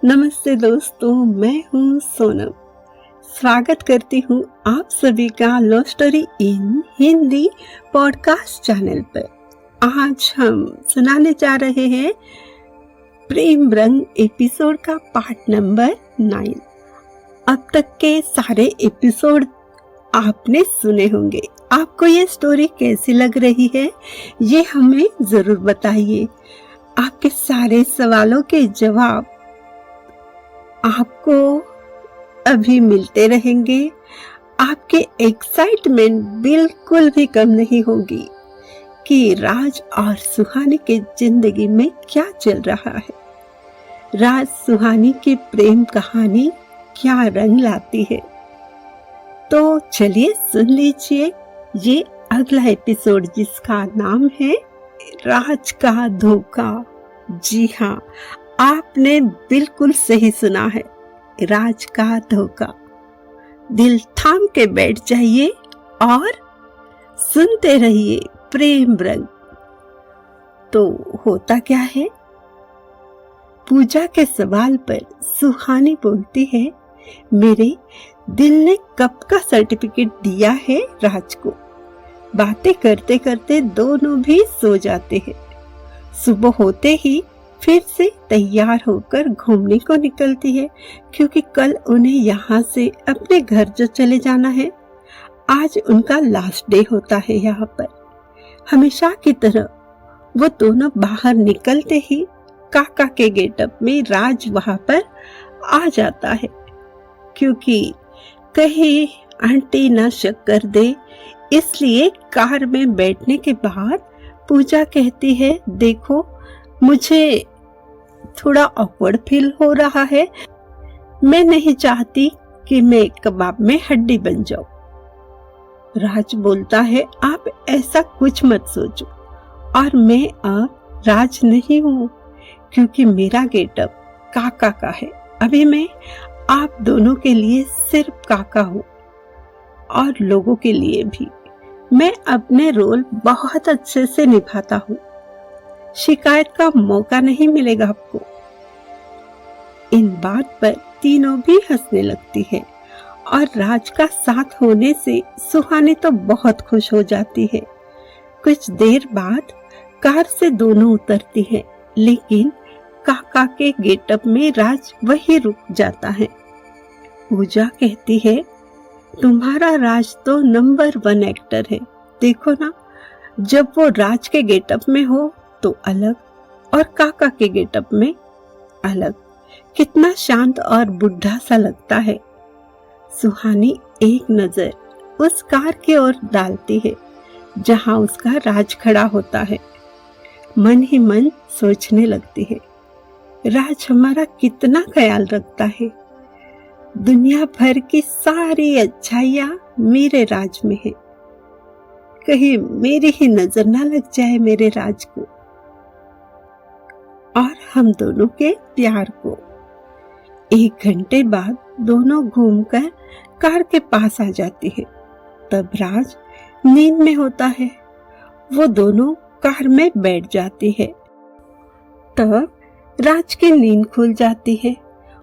नमस्ते दोस्तों, मैं हूँ सोनम। स्वागत करती हूँ आप सभी का love story in Hindi podcast channel पर। आज हम सुनाने जा रहे हैं प्रेम रंग एपिसोड का पार्ट नंबर 9। अब तक के सारे एपिसोड आपने सुने होंगे। आपको ये स्टोरी कैसी लग रही है ये हमें जरूर बताइए। आपके सारे सवालों के जवाब आपको अभी मिलते रहेंगे। आपके एक्साइटमेंट बिल्कुल भी कम नहीं होगी कि राज और सुहानी के जिंदगी में क्या चल रहा है। राज सुहानी की प्रेम कहानी क्या रंग लाती है। तो चलिए सुन लीजिए ये अगला एपिसोड, जिसका नाम है राज का धोखा। जी हाँ, आपने बिल्कुल सही सुना है, राज का धोखा। दिल थाम के बैठ जाइए और सुनते रहिए प्रेम रंग। तो होता क्या है, पूजा के सवाल पर सुहानी बोलती है, मेरे दिल ने कब का सर्टिफिकेट दिया है राज को। बातें करते करते दोनों भी सो जाते हैं। सुबह होते ही फिर से तैयार होकर घूमने को निकलती है, क्योंकि कल उन्हें यहाँ से अपने घर जो चले जाना है। आज उनका लास्ट डे होता है यहाँ पर। हमेशा की तरह वो दोनों बाहर निकलते ही काका के गेटअप में राज वहाँ पर आ जाता है, क्योंकि कहीं आंटी ना शक कर दे, इसलिए कार में बैठने के बाद पूजा कहती है, देखो मुझे थोड़ा ऑकवर्ड फील हो रहा है। मैं नहीं चाहती कि मैं कबाब में हड्डी बन जाऊं। राज बोलता है, आप ऐसा कुछ मत सोचो, और मैं अब राज नहीं हूँ, क्योंकि मेरा गेटअप काका का है। अभी मैं आप दोनों के लिए सिर्फ काका हूँ, और लोगों के लिए भी। मैं अपने रोल बहुत अच्छे से निभाता हूँ, शिकायत का मौका नहीं मिलेगा आपको। इन बात पर तीनों भी हंसने लगती है, और राज का साथ होने से सुहानी तो बहुत खुश हो जाती है। कुछ देर बाद कार से दोनों उतरती हैं, लेकिन काका के गेटअप में राज वही रुक जाता है। पूजा कहती है, तुम्हारा राज तो नंबर 1 एक्टर है। देखो ना, जब वो राज के गेटअप में हो तो अलग, और काका के गेटअप में अलग। कितना शांत और बुढ़ा सा लगता है। सुहानी एक नजर उस कार की ओर डालती है जहां उसका राज खड़ा होता है। मन ही मन सोचने लगती है, राज हमारा कितना ख्याल रखता है। दुनिया भर की सारी अच्छाइयां मेरे राज में है। कहीं मेरी ही नजर ना लग जाए मेरे राज को और हम दोनों के प्यार को। 1 घंटे बाद दोनों घूमकर कार के पास आ जाती है। तब राज नींद में होता है। वो दोनों कार में बैठ जाती है। तब राज की नींद खुल जाती है।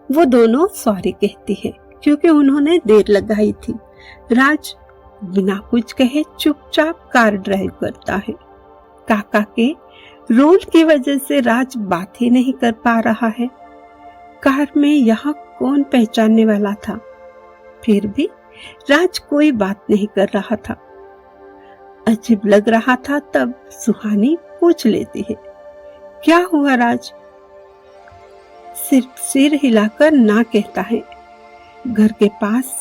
वो दोनों सॉरी कहती है, क्योंकि उन्होंने देर लगाई थी। राज बिना कुछ कहे चुपचाप कार ड्राइव करता है। काका के रोल की वजह से राज बात ही नहीं कर पा रहा है। कार में यहाँ कौन पहचानने वाला था। फिर भी राज कोई बात नहीं कर रहा था। अजीब लग रहा था। तब सुहानी पूछ लेती है, क्या हुआ राज। सिर्फ सिर हिलाकर ना कहता है। घर के पास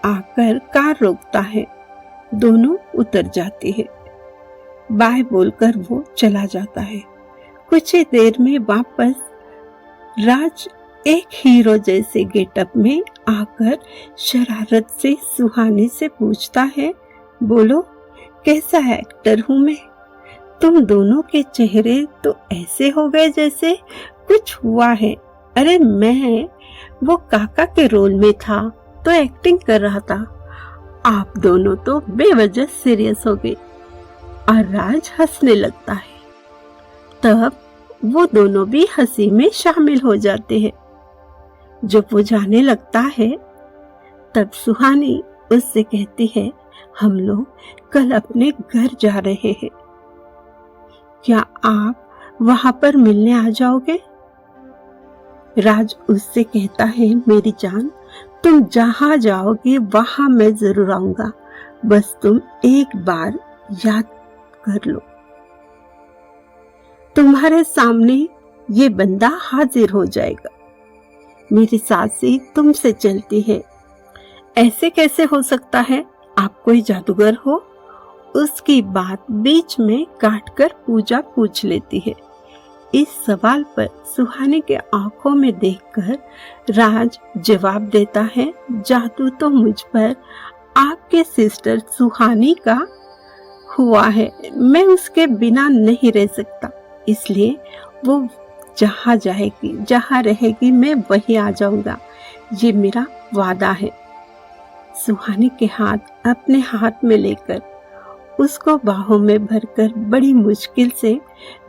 आकर कार रोकता है। दोनों उतर जाती है। बाय बोलकर वो चला जाता है। कुछ ही देर में वापस राज एक हीरो जैसे गेटअप में आकर शरारत से सुहानी से पूछता है, बोलो कैसा एक्टर हूँ मैं। तुम दोनों के चेहरे तो ऐसे हो गए जैसे कुछ हुआ है। अरे मैं वो काका के रोल में था तो एक्टिंग कर रहा था। आप दोनों तो बेवजह सीरियस हो गए। और राज हंसने लगता है। तब वो दोनों भी हंसी में शामिल हो जाते हैं। जब वो जाने लगता है तब सुहानी उससे कहती है, हम लोग कल अपने घर जा रहे हैं, क्या आप वहां पर मिलने आ जाओगे? राज उससे कहता है, मेरी जान, तुम जहां जाओगी वहां मैं जरूर आऊंगा, बस तुम एक बार याद कर लो, तुम्हारे सामने ये बंदा हाजिर हो जाएगा। मेरी सांसें तुमसे चलती है, ऐसे कैसे हो सकता है? आप कोई जादूगर हो? उसकी बात बीच में काटकर पूजा पूछ लेती है। इस सवाल पर सुहानी के आंखों में देखकर राज जवाब देता है, जादू तो मुझ पर आपके सिस्टर सुहानी का हुआ है, मैं उसके बिना नहीं रह सकता, इसलिए वो जहाँ जाएगी जहाँ रहेगी मैं वहीं आ जाऊंगा, ये मेरा वादा है। सुहानी के हाथ अपने हाथ में लेकर उसको बाहों में भरकर बड़ी मुश्किल से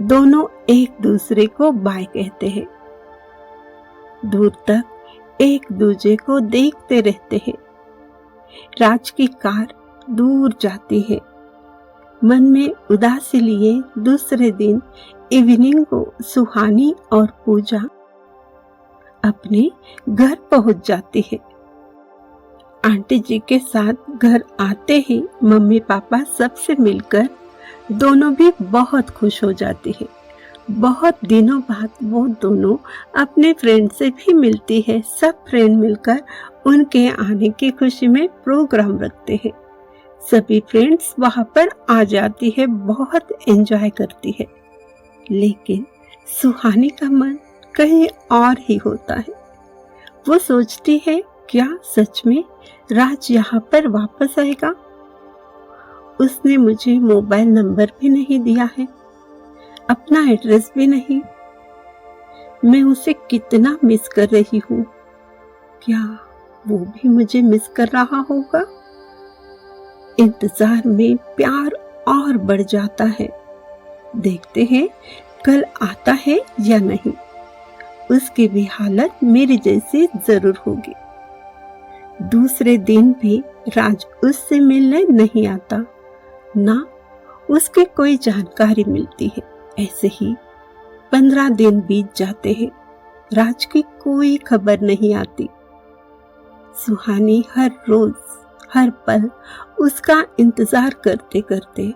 दोनों एक दूसरे को बाय कहते हैं। दूर तक एक दूसरे को देखते रहते हैं। राज की कार दूर जाती है। मन में उदासी लिए दूसरे दिन इवनिंग को सुहानी और पूजा अपने घर पहुंच जाती है। आंटी जी के साथ घर आते ही मम्मी पापा सबसे मिलकर दोनों भी बहुत खुश हो जाती है। बहुत दिनों बाद वो दोनों अपने फ्रेंड से भी मिलती है। सब फ्रेंड मिलकर उनके आने की खुशी में प्रोग्राम रखते हैं। सभी फ्रेंड्स वहां पर आ जाती है, बहुत एंजॉय करती है। लेकिन सुहानी का मन कहीं और ही होता है। वो सोचती है, क्या सच में राज यहाँ पर वापस आएगा? उसने मुझे मोबाइल नंबर भी नहीं दिया है, अपना एड्रेस भी नहीं। मैं उसे कितना मिस कर रही हूँ, क्या वो भी मुझे मिस कर रहा होगा? इंतजार में प्यार और बढ़ जाता है। देखते हैं कल आता है या नहीं। उसकी भी हालत मेरी जैसी जरूर होगी। दूसरे दिन भी राज उससे मिलने नहीं आता, ना उसकी कोई जानकारी मिलती है। ऐसे ही 15 दिन बीत जाते हैं। राज की कोई खबर नहीं आती। सुहानी हर रोज हर पल उसका इंतजार करते करते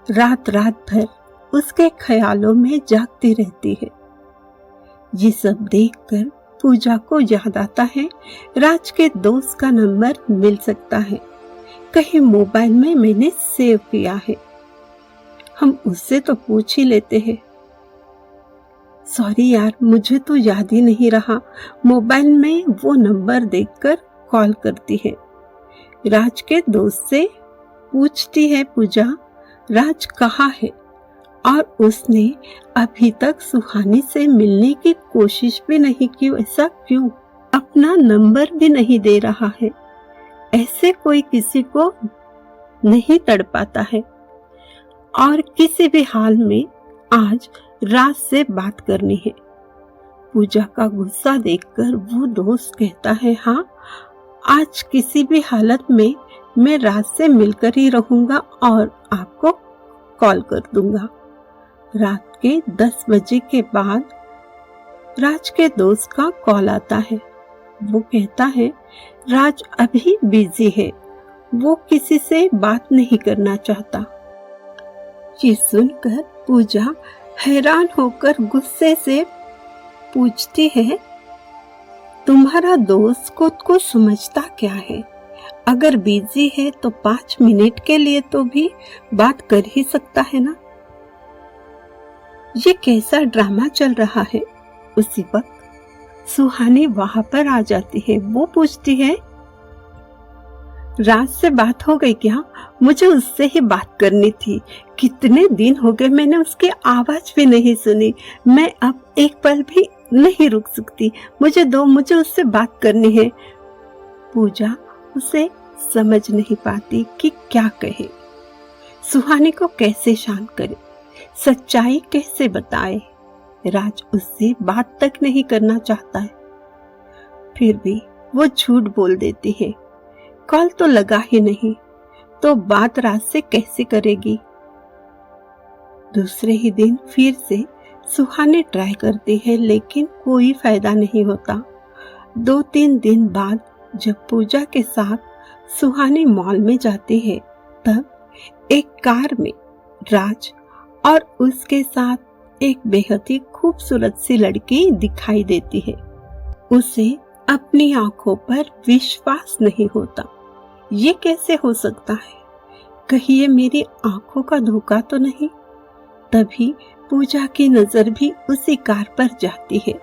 रात रात भर उसके ख्यालों में जागती रहती है। ये सब देखकर पूजा को याद आता है, राज के दोस्त का नंबर मिल सकता है, कहीं मोबाइल में मैंने सेव किया है, हम उससे तो पूछ ही लेते हैं। सॉरी यार, मुझे तो याद ही नहीं रहा। मोबाइल में वो नंबर देखकर कॉल करती है। राज के दोस्त से पूछती है पूजा, राज कहाँ है? और उसने अभी तक सुहानी से मिलने की कोशिश भी नहीं की। ऐसा क्यों? अपना नंबर भी नहीं दे रहा है। ऐसे कोई किसी को नहीं तड़पाता है। और किसी भी हाल में आज राज से बात करनी है। पूजा का गुस्सा देखकर वो दोस्त कहता है, हाँ, आज किसी भी हालत में मैं राज से मिलकर ही रहूंगा और आपको कॉल कर दूंगा। रात के 10 बजे के बाद राज के दोस्त का कॉल आता है। वो कहता है, राज अभी बिजी है, वो किसी से बात नहीं करना चाहता। ये सुनकर पूजा हैरान होकर गुस्से से पूछती है, तुम्हारा दोस्त खुद को समझता क्या है? अगर बिजी है तो 5 मिनट के लिए तो भी बात कर ही सकता है ना। ये कैसा ड्रामा चल रहा है? उसी वक्त सुहानी वहां पर आ जाती है। वो पूछती है, राज से बात हो गई क्या? मुझे उससे ही बात करनी थी। कितने दिन हो गए मैंने उसकी आवाज भी नहीं सुनी। मैं अब एक पल भी नहीं रुक सकती। मुझे उससे बात करनी है। पूजा उसे समझ नहीं पाती कि क्या कहे, सुहानी को कैसे शांत करे, सच्चाई कैसे बताए। राज उससे बात तक नहीं करना चाहता है। फिर भी वो झूठ बोल देती है। कॉल तो लगा ही नहीं, तो बात राज से कैसे करेगी। दूसरे ही दिन फिर से सुहानी ट्राई करती है, लेकिन कोई फायदा नहीं होता। 2-3 दिन बाद जब पूजा के साथ सुहानी मॉल में जाती है, तब एक कार में राज और उसके साथ एक बेहद ही खूबसूरत सी लड़की दिखाई देती है। उसे अपनी आंखों पर विश्वास नहीं होता। ये कैसे हो सकता है? कहीं ये मेरी आंखों का धोखा तो नहीं? तभी पूजा की नजर भी उसी कार पर जाती है।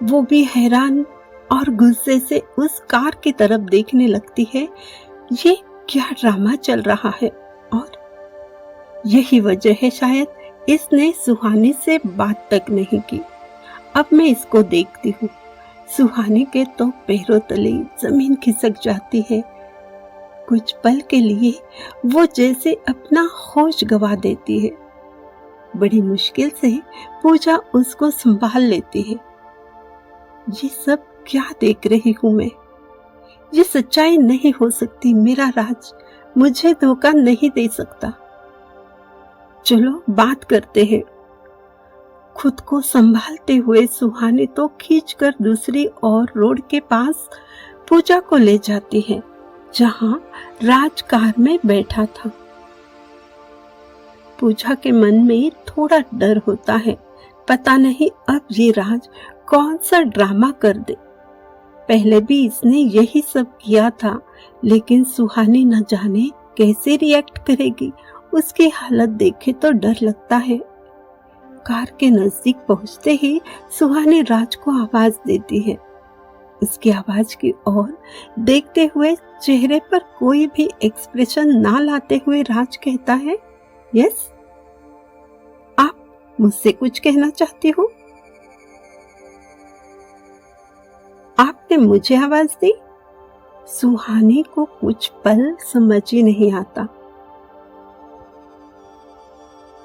वो भी हैरान और गुस्से से उस कार की तरफ देखने लगती है। ये क्या ड्रामा चल रहा है? और यही वजह है शायद इसने सुहानी से बात तक नहीं की। अब मैं इसको देखती हूँ। सुहानी के तो पैरों तले जमीन खिसक जाती है। कुछ पल के लिए वो जैसे अपना होश गवा देती है। बड़ी मुश्किल से पूजा उसको संभाल लेती है। ये सब क्या देख रही हूँ मैं? ये सच्चाई नहीं हो सकती। मेरा राज मुझे धोखा नहीं दे सकता। चलो बात करते हैं। खुद को संभालते हुए सुहानी तो खींचकर दूसरी ओर रोड के पास पूजा को ले जाती है, जहां राज कार में बैठा था। पूजा के मन में थोड़ा डर होता है। पता नहीं अब ये राज कौन सा ड्रामा कर दे। पहले भी इसने यही सब किया था, लेकिन सुहानी न जाने कैसे रिएक्ट करेगी। उसकी हालत देखे तो डर लगता है। कार के नजदीक पहुंचते ही सुहानी राज को आवाज देती है। उसकी आवाज की ओर देखते हुए चेहरे पर कोई भी एक्सप्रेशन ना लाते हुए राज कहता है, यस, आप मुझसे कुछ कहना चाहती हो? आपने मुझे आवाज दी? सुहानी को कुछ पल समझ ही नहीं आता।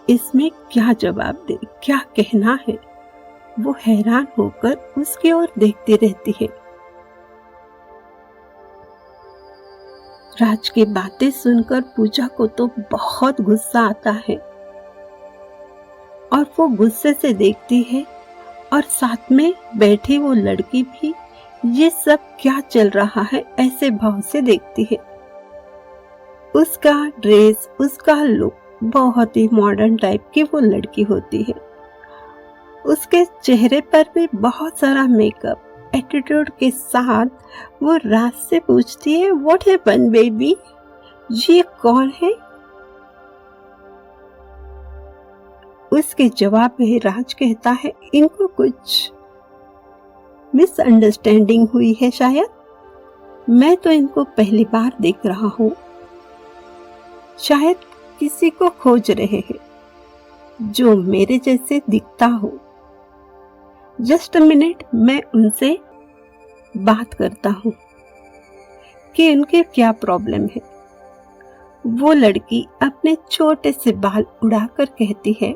इसमें क्या जवाब दे, क्या कहना है? वो हैरान होकर उसकी ओर देखती रहती है। राज की बातें सुनकर पूजा को तो बहुत गुस्सा आता है और वो गुस्से से देखती है और साथ में बैठी वो लड़की भी ये सब क्या चल रहा है ऐसे भाव से देखती है। उसका ड्रेस, उसका लुक बहुत ही मॉडर्न टाइप की वो लड़की होती है। उसके चेहरे पर भी बहुत सारा मेकअप, एटीट्यूड के साथ वो राज से पूछती है, व्हाट हैपन बेबी? ये कौन है? उसके जवाब में राज कहता है, इनको कुछ मिसअंडरस्टैंडिंग हुई है शायद। मैं तो इनको पहली बार देख रहा हूँ। शायद किसी को खोज रहे हैं जो मेरे जैसे दिखता हो। जस्ट अ मिनट, मैं उनसे बात करता हूँ कि उनके क्या प्रॉब्लम है। वो लड़की अपने छोटे से बाल उड़ाकर कहती है,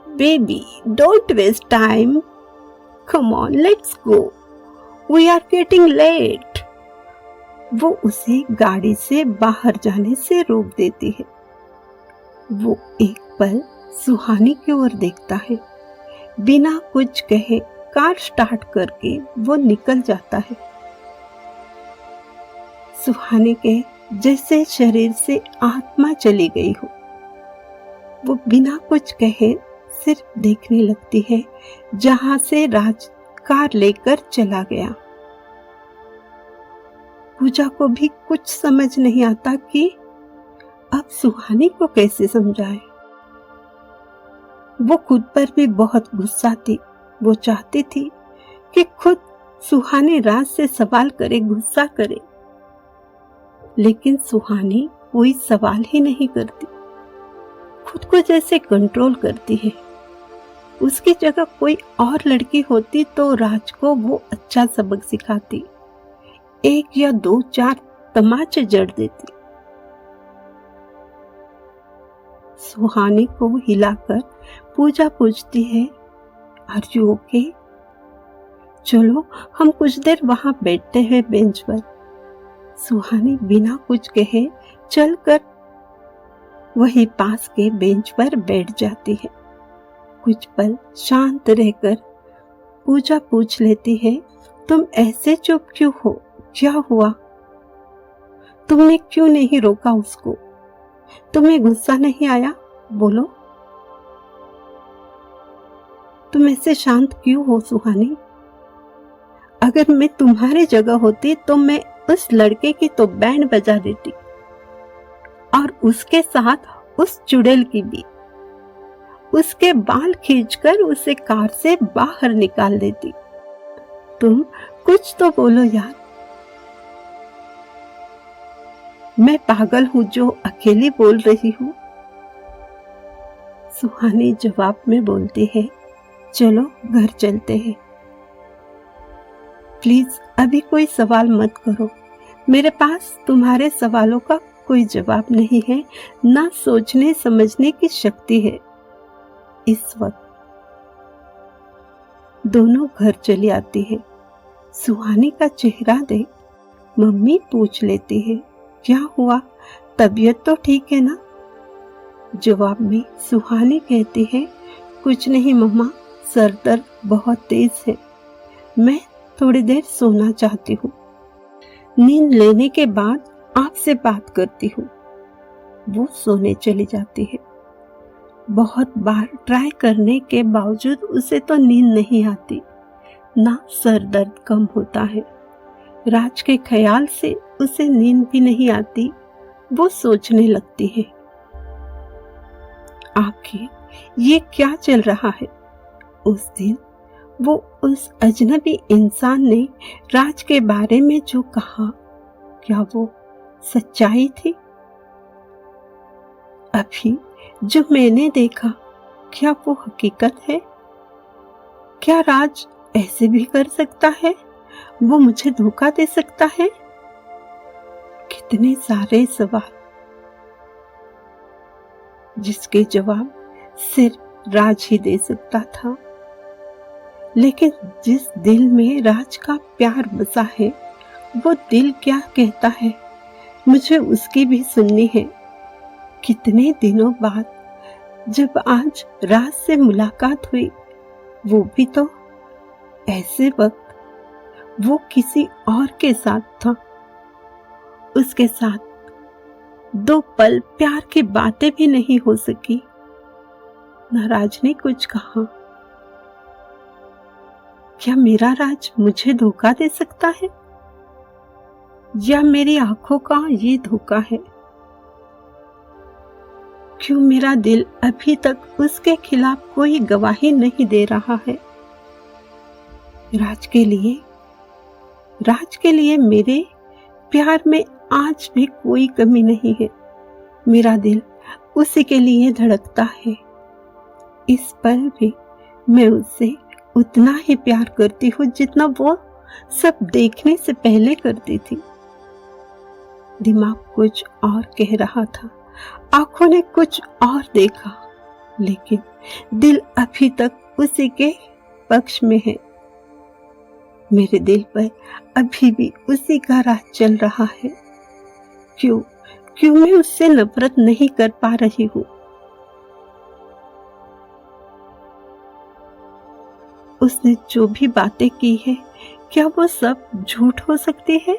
baby don't waste time, come on let's go, we are getting late. वो उसे गाड़ी से बाहर जाने से रोक देती है। वो एक पल सुहानी की ओर देखता है। बिना कुछ कहे कार स्टार्ट करके वो निकल जाता है। सुहानी के जैसे शरीर से आत्मा चली गई हो। वो बिना कुछ कहे सिर्फ देखने लगती है जहां से राज कार लेकर चला गया। पूजा को भी कुछ समझ नहीं आता कि अब सुहानी को कैसे समझाए। वो खुद पर भी बहुत गुस्सा थी। वो चाहती थी कि खुद सुहानी राज से सवाल करे, गुस्सा करे, लेकिन सुहानी कोई सवाल ही नहीं करती। खुद को जैसे कंट्रोल करती है। उसकी जगह कोई और लड़की होती तो राज को वो अच्छा सबक सिखाती, 1 या 2-4 तमाचे जड़ देती। सुहानी को हिलाकर पूजा पूछती है, आर यू ओके? चलो हम कुछ देर वहां बैठते हैं बेंच पर। सुहानी बिना कुछ कहे चलकर वही पास के बेंच पर बैठ जाती है। कुछ पल शांत रहकर पूजा पूछ लेती है, तुम ऐसे चुप क्यों हो? क्या हुआ? तुमने क्यों नहीं रोका उसको? तुम्हें गुस्सा नहीं आया? बोलो, तुम ऐसे शांत क्यों हो सुहानी? अगर मैं तुम्हारी जगह होती तो मैं उस लड़के की तो बैंड बजा देती और उसके साथ उस चुड़ैल की भी। उसके बाल खींचकर उसे कार से बाहर निकाल देती। तुम कुछ तो बोलो यार। मैं पागल हूं जो अकेली बोल रही हूं? सुहानी जवाब में बोलती है, चलो घर चलते हैं। प्लीज अभी कोई सवाल मत करो। मेरे पास तुम्हारे सवालों का कोई जवाब नहीं है, ना सोचने समझने की शक्ति है इस वक्त। दोनों घर चली आती है। सुहानी का चेहरा देख मम्मी पूछ लेती है, क्या हुआ? तबीयत तो ठीक है ना? जवाब में सुहानी कहती है, कुछ नहीं मम्मा, सर दर्द बहुत तेज है। मैं थोड़ी देर सोना चाहती हूँ। नींद लेने के बाद आपसे बात करती हूँ। वो सोने चली जाती है। बहुत बार ट्राई करने के बावजूद उसे तो नींद नहीं आती, ना सर दर्द कम होता है। राज के ख्याल से उसे नींद भी नहीं आती। वो सोचने लगती है, आखिर ये क्या चल रहा है? उस दिन वो उस अजनबी इंसान ने राज के बारे में जो कहा, क्या वो सच्चाई थी? अभी जो मैंने देखा, क्या वो हकीकत है? क्या राज ऐसे भी कर सकता है? वो मुझे धोखा दे सकता है? कितने सारे सवाल जिसके जवाब सिर्फ राज ही दे सकता था। लेकिन जिस दिल में राज का प्यार बसा है, वो दिल क्या कहता है, मुझे उसकी भी सुननी है। कितने दिनों बाद जब आज राज से मुलाकात हुई, वो भी तो ऐसे वक्त वो किसी और के साथ था। उसके साथ 2 पल प्यार की बातें भी नहीं हो सकी। न राज ने कुछ कहा। क्या मेरा राज मुझे धोखा दे सकता है, या मेरी आंखों का ये धोखा है? क्यों मेरा दिल अभी तक उसके खिलाफ कोई गवाही नहीं दे रहा है? राज के लिए मेरे प्यार में आज भी कोई कमी नहीं है। मेरा दिल उसी के लिए धड़कता है। इस पल भी मैं उससे उतना ही प्यार करती हूँ जितना वो सब देखने से पहले करती थी। दिमाग कुछ और कह रहा था, आंखों ने कुछ और देखा, लेकिन दिल अभी तक उसी के पक्ष में है। मेरे दिल पर अभी भी उसी का राज चल रहा है। क्यों मैं उससे नफरत नहीं कर पा रही हूँ? उसने जो भी बातें की है, क्या वो सब झूठ हो सकती है?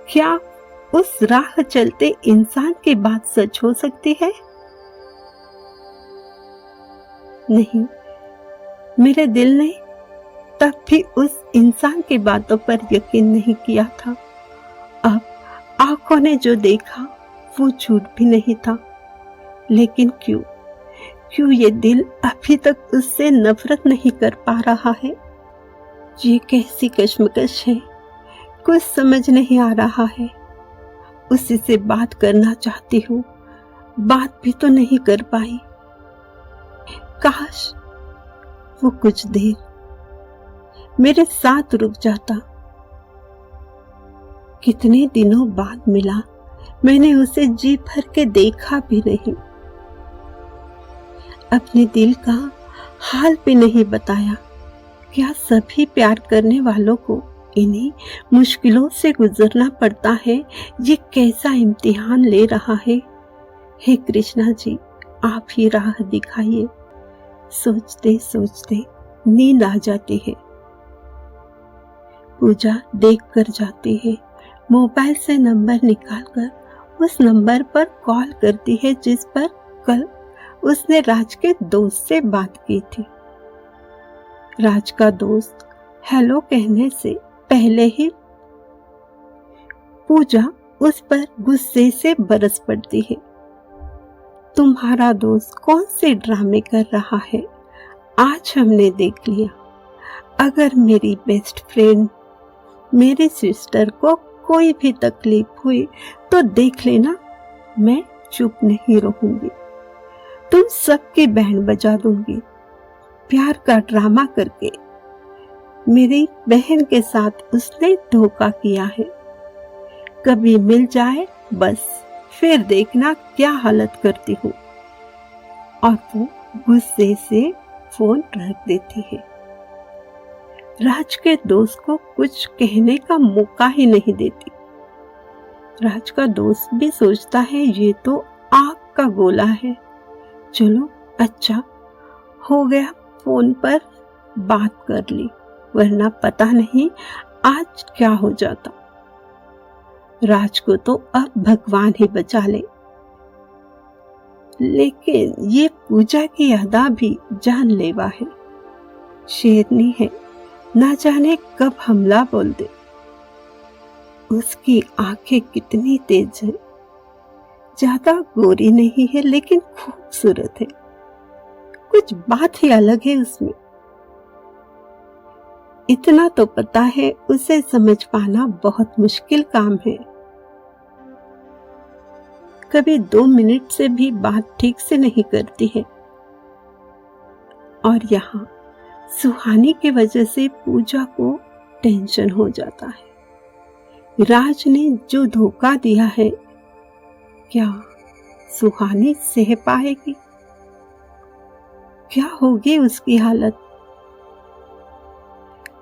क्या उस राह चलते इंसान की बात सच हो सकती है? नहीं, मेरे दिल ने तब भी उस इंसान की बातों पर यकीन नहीं किया था। अब आंखों ने जो देखा वो झूठ भी नहीं था। लेकिन क्यों ये दिल अभी तक उससे नफरत नहीं कर पा रहा है? ये कैसी कश्मकश है, कुछ समझ नहीं आ रहा है। उसी से बात करना चाहती हूँ, बात भी तो नहीं कर पाई। काश वो कुछ देर मेरे साथ रुक जाता। कितने दिनों बाद मिला, मैंने उसे जी भर के देखा भी नहीं, अपने दिल का हाल भी नहीं बताया। क्या सभी प्यार करने वालों को इन्हीं मुश्किलों से गुजरना पड़ता है? ये कैसा इम्तिहान ले रहा है? हे कृष्णा जी, आप ही राह दिखाइए। सोचते सोचते नींद आ जाती है। पूजा देख कर जाती है। मोबाइल से नंबर निकालकर उस नंबर पर कॉल करती है जिस पर कल उसने राज के दोस्त से बात की थी। राज का दोस्त हेलो कहने से पहले ही पूजा उस पर गुस्से से बरस पड़ती है। तुम्हारा दोस्त कौन से ड्रामे कर रहा है? आज हमने देख लिया। अगर मेरी बेस्ट फ्रेंड, मेरी सिस्टर को कोई भी तकलीफ हुई तो देख लेना, मैं चुप नहीं रहूंगी। तुम सबकी बैंड बजा दूंगी। प्यार का ड्रामा करके मेरी बहन के साथ उसने धोखा किया है। कभी मिल जाए बस, फिर देखना क्या हालत करती हूँ। और वो गुस्से से फोन रख देती है। राज के दोस्त को कुछ कहने का मौका ही नहीं देती। राज का दोस्त भी सोचता है ये तो आग का गोला है, चलो अच्छा हो गया फोन पर बात कर ली, वरना पता नहीं आज क्या हो जाता। राज को तो अब भगवान ही बचा ले। लेकिन ये पूजा की अदा भी जानलेवा है, शेरनी है, ना जाने कब हमला बोल दे। उसकी आंखें कितनी तेज है, ज्यादा गोरी नहीं है लेकिन खूबसूरत है। कुछ बात ही अलग है उसमें। इतना तो पता है उसे समझ पाना बहुत मुश्किल काम है। कभी 2 मिनट से भी बात ठीक से नहीं करती है। और यहाँ सुहानी की वजह से पूजा को टेंशन हो जाता है। राज ने जो धोखा दिया है, क्या सुहानी सह पाएगी? क्या होगी उसकी हालत?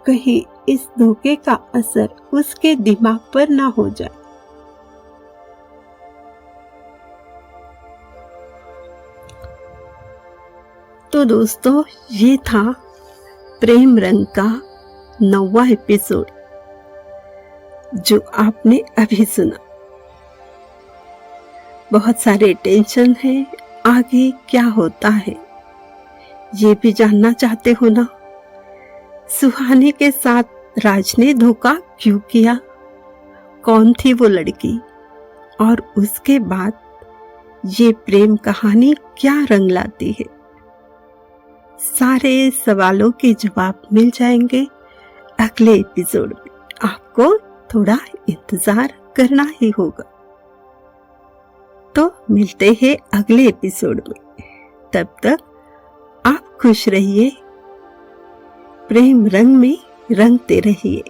कहीं इस धोखे का असर उसके दिमाग पर ना हो जाए। तो दोस्तों, ये था प्रेम रंग का 9वां एपिसोड जो आपने अभी सुना। बहुत सारे टेंशन है, आगे क्या होता है ये भी जानना चाहते हो ना? सुहानी के साथ राज ने धोखा क्यों किया? कौन थी वो लड़की? और उसके बाद ये प्रेम कहानी क्या रंग लाती है? सारे सवालों के जवाब मिल जाएंगे अगले एपिसोड में। आपको थोड़ा इंतजार करना ही होगा। तो मिलते हैं अगले एपिसोड में। तब तक आप खुश रहिए, प्रेम रंग में रंगते रहिए।